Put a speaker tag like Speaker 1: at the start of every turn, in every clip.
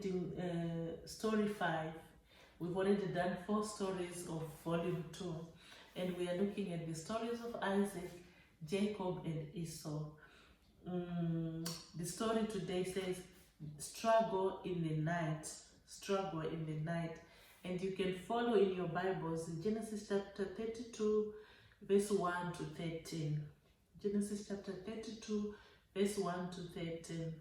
Speaker 1: reading story 5. We've already done 4 stories of volume 2, and we are looking at the stories of Isaac, Jacob, and Esau. The story today says, struggle in the night, struggle in the night. And you can follow in your Bibles in Genesis chapter 32, verse 1 to 13. Genesis chapter 32, verse 1 to 13.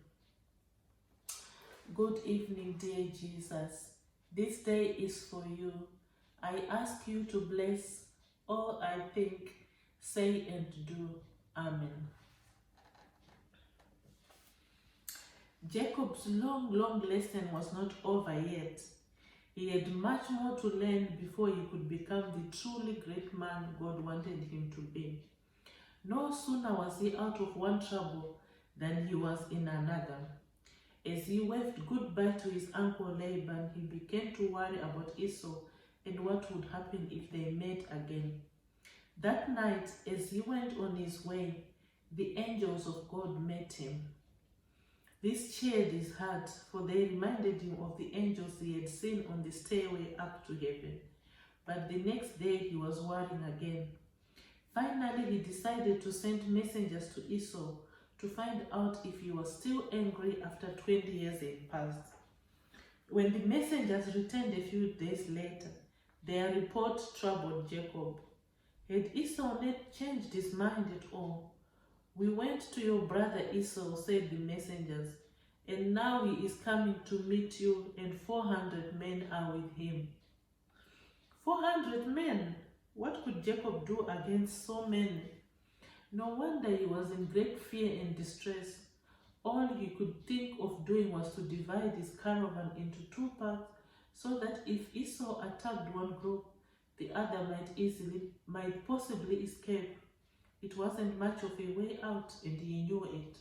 Speaker 1: Good evening, dear Jesus. This day is for you. I ask you to bless all I think, say, and do. Amen. Jacob's long lesson was not over yet. He had much more to learn before he could become the truly great man God wanted him to be. No sooner was he out of one trouble than he was in another. As he waved goodbye to his uncle Laban, he began to worry about Esau and what would happen if they met again. That night, as he went on his way, the angels of God met him. This cheered his heart, for they reminded him of the angels he had seen on the stairway up to heaven. But the next day he was worrying again. Finally, he decided to send messengers to Esau to find out if he was still angry after 20 years had passed. When the messengers returned a few days later, their report troubled Jacob. Had Esau not changed his mind at all? We went to your brother Esau, said the messengers, and now he is coming to meet you, and 400 men are with him. 400 men? What could Jacob do against so many? No wonder he was in great fear and distress. All he could think of doing was to divide his caravan into 2 parts, so that if Esau attacked one group, the other might possibly escape. It wasn't much of a way out, and he knew it.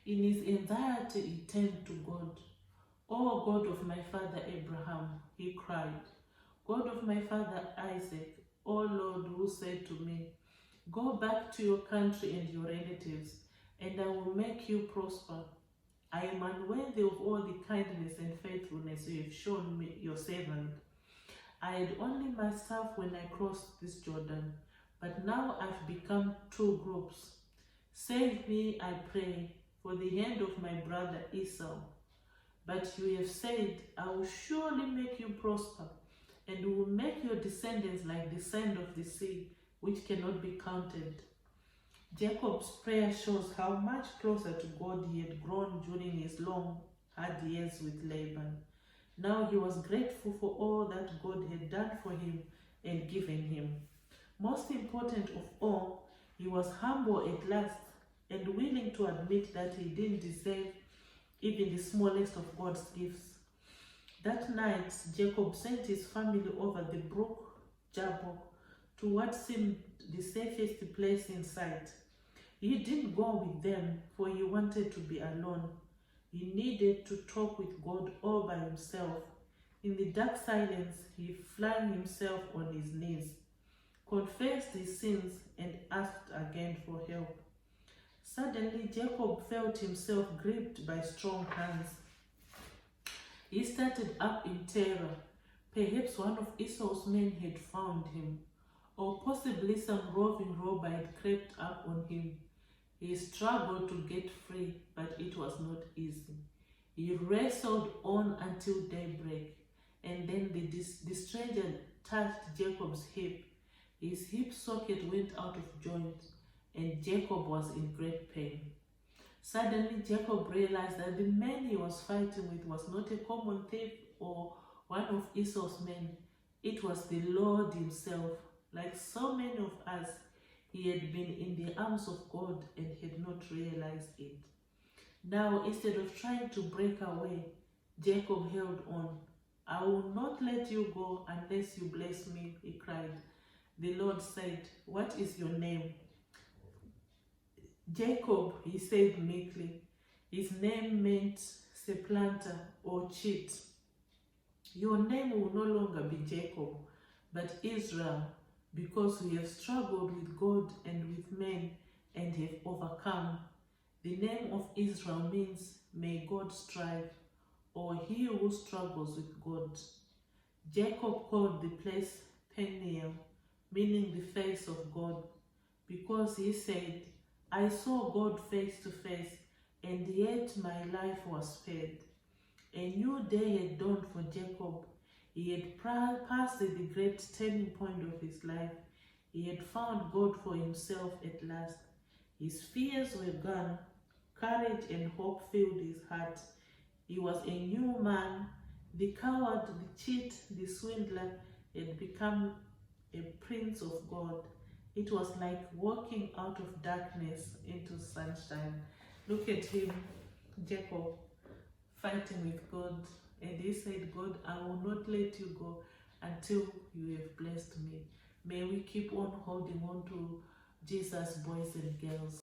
Speaker 1: In his anxiety, he turned to God. "Oh God of my father Abraham," he cried, "God of my father Isaac, O Lord, who said to me, 'Go back to your country and your relatives, and I will make you prosper.' I am unworthy of all the kindness and faithfulness you have shown me, your servant. I had only myself when I crossed this Jordan, but now I've become 2 groups. Save me, I pray, for the hand of my brother Esau. But you have said, I will surely make you prosper, and will make your descendants like the sand of the sea, which cannot be counted." Jacob's prayer shows how much closer to God he had grown during his long, hard years with Laban. Now he was grateful for all that God had done for him and given him. Most important of all, he was humble at last and willing to admit that he didn't deserve even the smallest of God's gifts. That night, Jacob sent his family over the brook Jabbok to what seemed the safest place in sight. He didn't go with them, for he wanted to be alone. He needed to talk with God all by himself. In the dark silence, he flung himself on his knees, confessed his sins, and asked again for help. Suddenly, Jacob felt himself gripped by strong hands. He started up in terror. Perhaps one of Esau's men had found him, or possibly some roving robber had crept up on him. He struggled to get free, but it was not easy. He wrestled on until daybreak, and then the stranger touched Jacob's hip. His hip socket went out of joint, and Jacob was in great pain. Suddenly, Jacob realized that the man he was fighting with was not a common thief or one of Esau's men. It was the Lord himself. Like so many of us, he had been in the arms of God and had not realized it. Now, instead of trying to break away, Jacob held on. "I will not let you go unless you bless me," he cried. The Lord said, "What is your name?" "Jacob," he said meekly. His name meant supplanter or cheat. "Your name will no longer be Jacob, but Israel, because we have struggled with God and with men and have overcome." The name of Israel means, "May God strive." or he who struggles with God. Jacob called the place Peniel, meaning the face of God, because he said, I saw God face to face, and yet my life was spared. A new day had dawned for Jacob. He had passed the great turning point of his life. He had found God for himself at last. His fears were gone. Courage and hope filled his heart. He was a new man. The coward, the cheat, the swindler had become a prince of God. It was like walking out of darkness into sunshine. Look at him, Jacob, fighting with God. And he said, God, I will not let you go until you have blessed me. May we keep on holding on to Jesus, boys and girls.